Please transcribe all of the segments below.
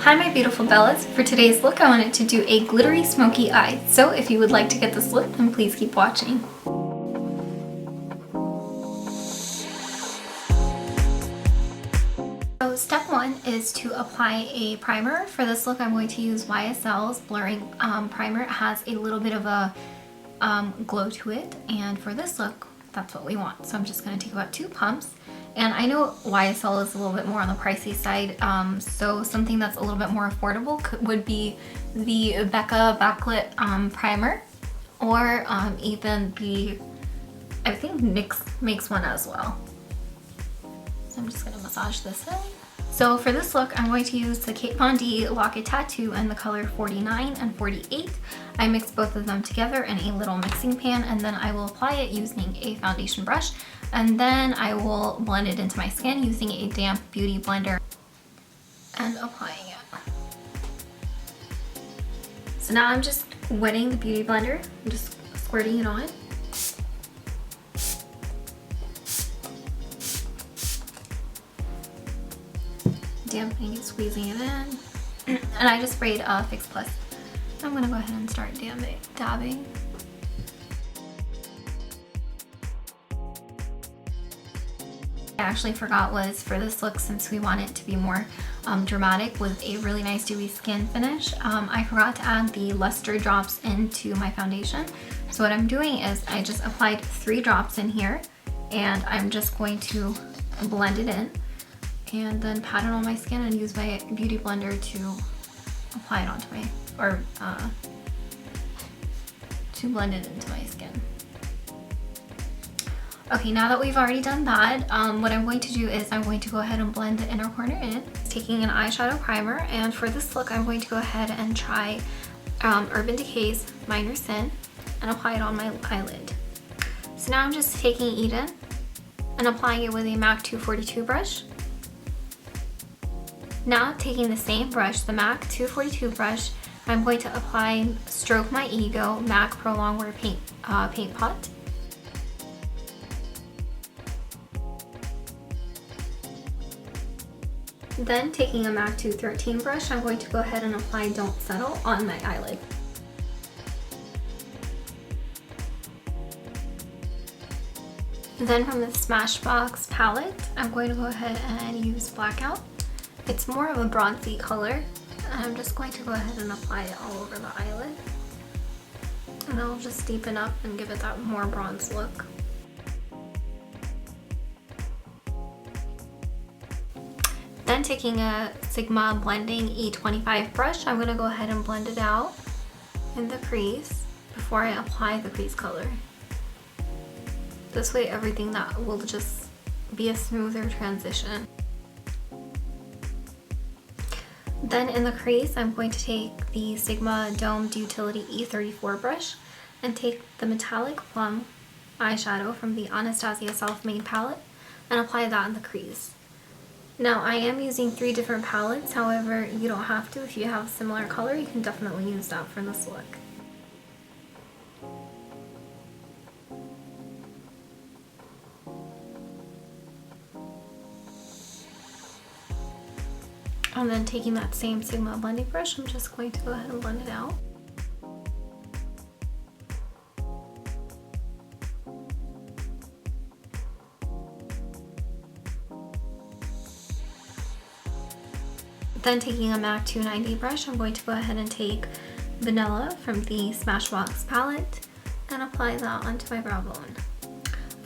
Hi my beautiful Bellas, for today's look I wanted to do a glittery smoky eye, so if you would like to get this look then please keep watching. So step one is to apply a primer. For this look I'm going to use YSL's Blurring Primer. It has a little bit of a glow to it, and for this look that's what we want. So I'm just going to take about 2 pumps. And I know YSL is a little bit more on the pricey side, so something that's a little bit more affordable would be the Becca Backlit Primer, or even the, I think NYX makes one as well. So I'm just going to massage this in. So for this look, I'm going to use the Kat Von D Locket Tattoo in the color 49 and 48. I mix both of them together in a little mixing pan, and then I will apply it using a foundation brush, and then I will blend it into my skin using a damp beauty blender and applying it. So now I'm just wetting the beauty blender. I'm just squirting it on. Dampening it, squeezing it in, and I just sprayed Fix Plus. I'm gonna go ahead and start dabbing. I actually forgot was for this look, since we want it to be more dramatic with a really nice dewy skin finish, I forgot to add the lustre drops into my foundation. So what I'm doing is I just applied 3 drops in here, and I'm just going to blend it in and then pat it on my skin and use my beauty blender to apply it onto my, or to blend it into my skin. Okay, now that we've already done that, what I'm going to do is I'm going to go ahead and blend the inner corner in, taking an eyeshadow primer, and for this look I'm going to go ahead and try Urban Decay's Minor Sin and apply it on my eyelid. So now I'm just taking Eden and applying it with a MAC 242 brush. Now taking the same brush, the MAC 242 brush, I'm going to apply Stroke My Ego MAC Prolongwear paint pot. Then taking a MAC 213 brush, I'm going to go ahead and apply Don't Settle on my eyelid. Then from the Smashbox palette, I'm going to go ahead and use Blackout. It's more of a bronzy color, and I'm just going to go ahead and apply it all over the eyelid. And I'll just deepen up and give it that more bronze look. Then taking a Sigma Blending E25 brush, I'm going to go ahead and blend it out in the crease before I apply the crease color. This way everything that will just be a smoother transition. Then in the crease, I'm going to take the Sigma Domed Utility E34 brush and take the Metallic Plum eyeshadow from the Anastasia Self-Made palette and apply that in the crease. Now I am using 3 different palettes, however you don't have to. If you have a similar color, you can definitely use that for this look. And then taking that same Sigma blending brush, I'm just going to go ahead and blend it out. Then taking a MAC 290 brush, I'm going to go ahead and take Vanilla from the Smashbox palette and apply that onto my brow bone.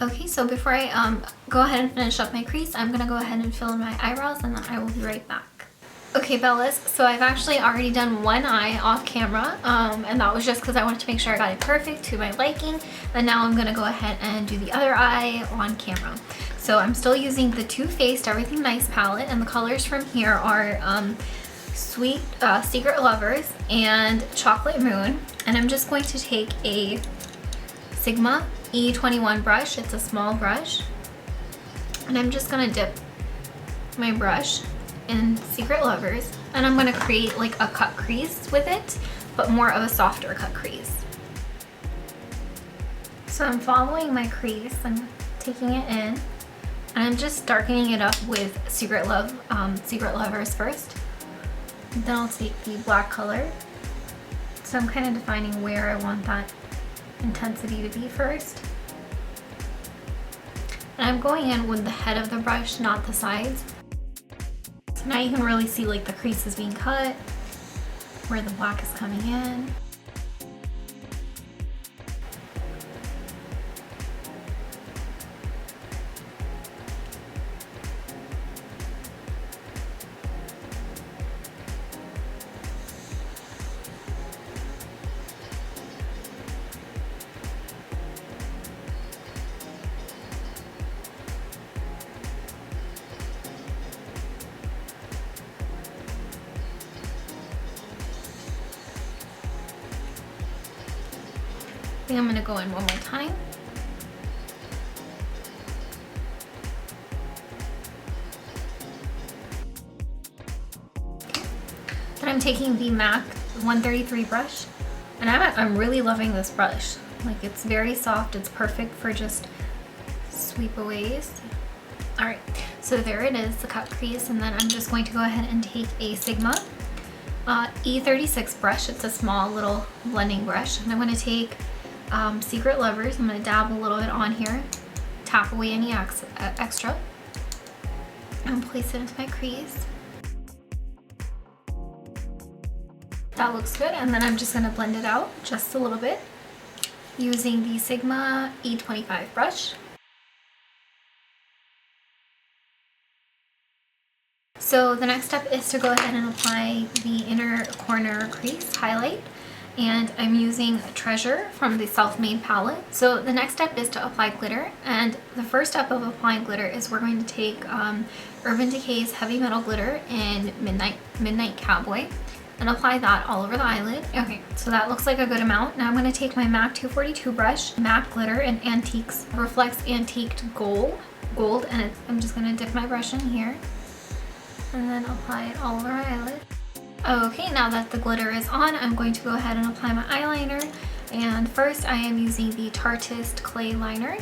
Okay, so before I go ahead and finish up my crease, I'm going to go ahead and fill in my eyebrows, and then I will be right back. Okay, Bellas, so I've actually already done one eye off camera, and that was just because I wanted to make sure I got it perfect to my liking, and now I'm going to go ahead and do the other eye on camera. So I'm still using the Too Faced Everything Nice palette, and the colors from here are Sweet Secret Lovers and Chocolate Moon, and I'm just going to take a Sigma E21 brush. It's a small brush, and I'm just going to dip my brush in Secret Lovers, and I'm going to create like a cut crease with it, but more of a softer cut crease. So I'm following my crease, I'm taking it in, and I'm just darkening it up with Secret Lovers first. Then I'll take the black color. So I'm kind of defining where I want that intensity to be first. And I'm going in with the head of the brush, not the sides. So now you can really see like the creases being cut, where the black is coming in. I think I'm going to go in one more time. Then I'm taking the MAC 133 brush, and I'm really loving this brush. Like, it's very soft, it's perfect for just sweepaways. Alright, so there it is, the cut crease, and then I'm just going to go ahead and take a Sigma E36 brush. It's a small little blending brush, and I'm going to take Secret Lovers. I'm going to dab a little bit on here, tap away any extra, and place it into my crease. That looks good, and then I'm just going to blend it out just a little bit using the Sigma E25 brush. So the next step is to go ahead and apply the inner corner crease highlight. And I'm using Treasure from the Self-Made palette. So the next step is to apply glitter, and the first step of applying glitter is we're going to take Urban Decay's Heavy Metal Glitter in Midnight Cowboy and apply that all over the eyelid. Okay, so that looks like a good amount. Now I'm going to take my MAC 242 brush, MAC Glitter in Antiques, Reflects Antiqued Gold, and I'm just going to dip my brush in here and then apply it all over my eyelid. Okay, now that the glitter is on, I'm going to go ahead and apply my eyeliner. And first I am using the Tarteist Clay Liner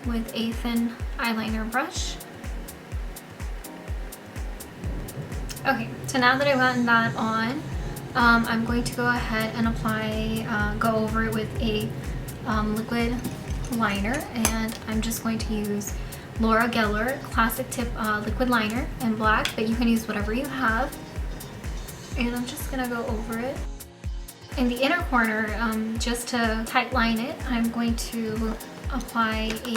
with a thin eyeliner brush. Okay, so now that I've gotten that on, I'm going to go ahead and apply, go over it with a liquid liner. And I'm just going to use Laura Geller Classic Tip Liquid Liner in black, but you can use whatever you have. And I'm just gonna go over it. In the inner corner, just to tight line it, I'm going to apply a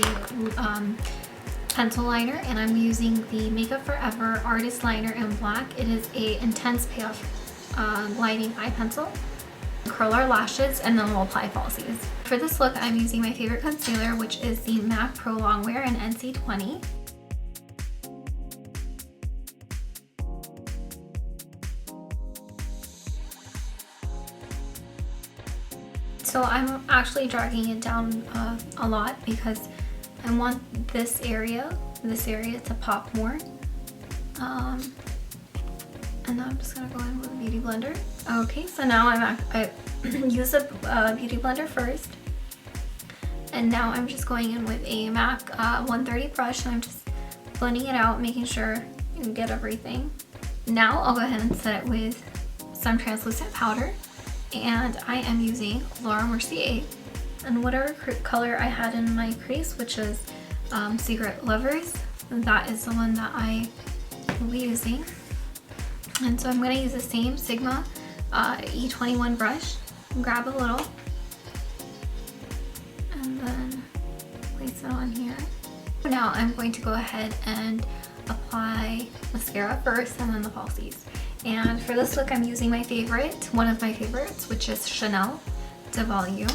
pencil liner, and I'm using the Makeup Forever Artist Liner in black. It is a intense payoff lighting eye pencil. Curl our lashes, and then we'll apply falsies. For this look, I'm using my favorite concealer, which is the MAC Prolongwear in NC20. So I'm actually dragging it down a lot because I want this area to pop more. And now I'm just gonna go in with a beauty blender. Okay, so now I use a beauty blender first, and now I'm just going in with a MAC 130 brush, and I'm just blending it out, making sure you can get everything. Now I'll go ahead and set it with some translucent powder. And I am using Laura Mercier, and whatever color I had in my crease, which is Secret Lovers, that is the one that I will be using. And so I'm going to use the same Sigma E21 brush, grab a little, and then place it on here. Now I'm going to go ahead and apply mascara first, and then the falsies. And for this look, I'm using my favorite, one of my favorites, which is Chanel de Volume.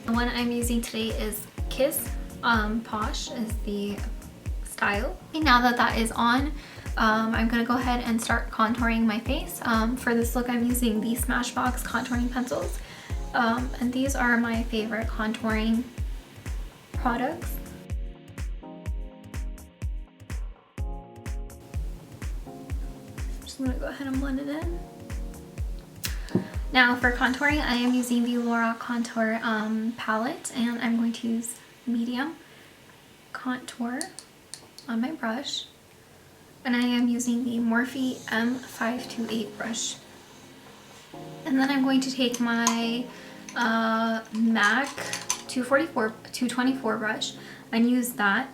The one I'm using today is Kiss Posh is the style. And now that that is on, I'm going to go ahead and start contouring my face. For this look, I'm using the Smashbox contouring pencils. And these are my favorite contouring products. I'm gonna go ahead and blend it in. Now for contouring, I am using the Lorac Contour palette, and I'm going to use medium contour on my brush. and I am using the Morphe M528 brush. And then I'm going to take my MAC 224 brush and use that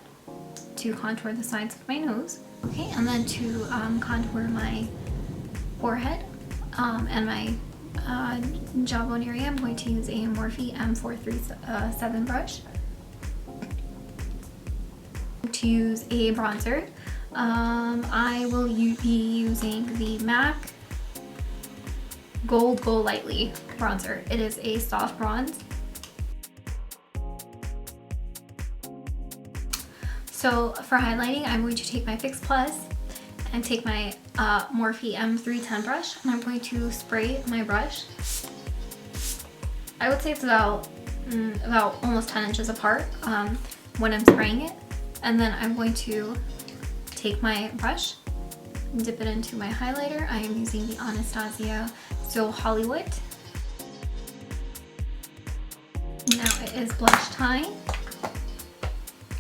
to contour the sides of my nose. Okay, and then to contour my forehead and my jawbone area, I'm going to use a Morphe M437 brush. To use a bronzer, I will be using the MAC Gold Go Lightly bronzer. It is a soft bronze. So for highlighting, I'm going to take my Fix Plus and take my Morphe M310 brush, and I'm going to spray my brush. I would say it's about almost 10 inches apart when I'm spraying it. And then I'm going to take my brush and dip it into my highlighter. I am using the Anastasia So Hollywood. Now it is blush time.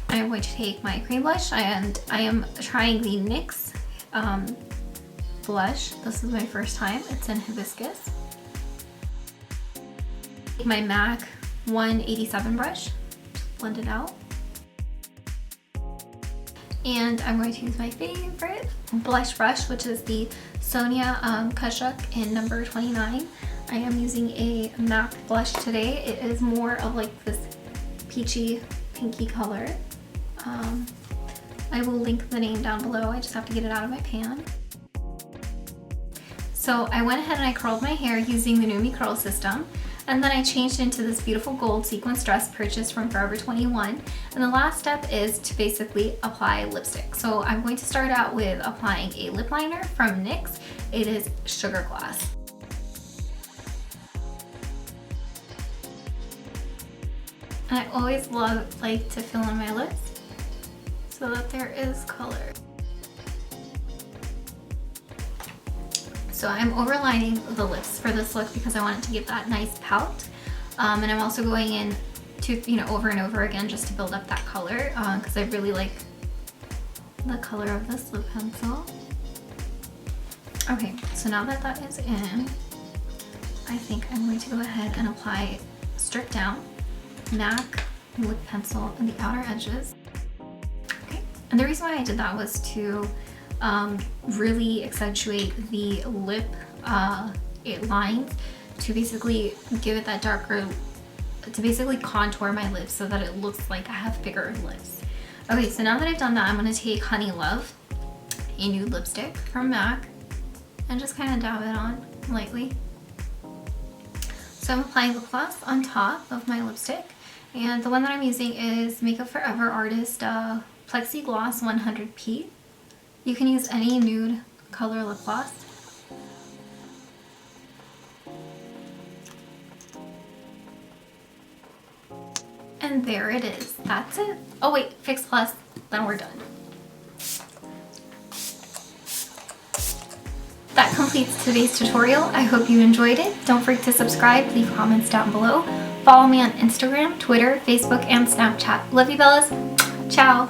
I am going to take my cream blush, and I am trying the NYX blush. This is my first time. It's in Hibiscus. Take my MAC 187 brush, blend it out. And I'm going to use my favorite blush brush, which is the Sonia Kashuk in number 29. I am using a MAC blush today. It is more of like this peachy, pinky color. I will link the name down below. I just have to get it out of my pan. So I went ahead and I curled my hair using the Numi curl system. And then I changed into this beautiful gold sequins dress purchased from Forever 21. And the last step is to basically apply lipstick. So I'm going to start out with applying a lip liner from NYX. It is Sugar Glass. And I always like to fill in my lips so that there is color. So I'm overlining the lips for this look because I want it to give that nice pout. And I'm also going in to, over and over again just to build up that color because I really like the color of this lip pencil. Okay, so now that that is in, I think I'm going to go ahead and apply Strip Down MAC lip pencil in the outer edges. Okay, and the reason why I did that was to really accentuate the lip lines, to basically give it that darker, to basically contour my lips so that it looks like I have bigger lips. Okay, so now that I've done that, I'm going to take Honey Love, a nude lipstick from MAC, and just kind of dab it on lightly. So I'm applying lip gloss on top of my lipstick, and the one that I'm using is Makeup Forever Artist Plexi Gloss 100p. You can use any nude color lip gloss. And there it is. That's it. Oh wait, Fix Plus, then we're done. That completes today's tutorial. I hope you enjoyed it. Don't forget to subscribe, leave comments down below. Follow me on Instagram, Twitter, Facebook, and Snapchat. Love you, Bellas. Ciao.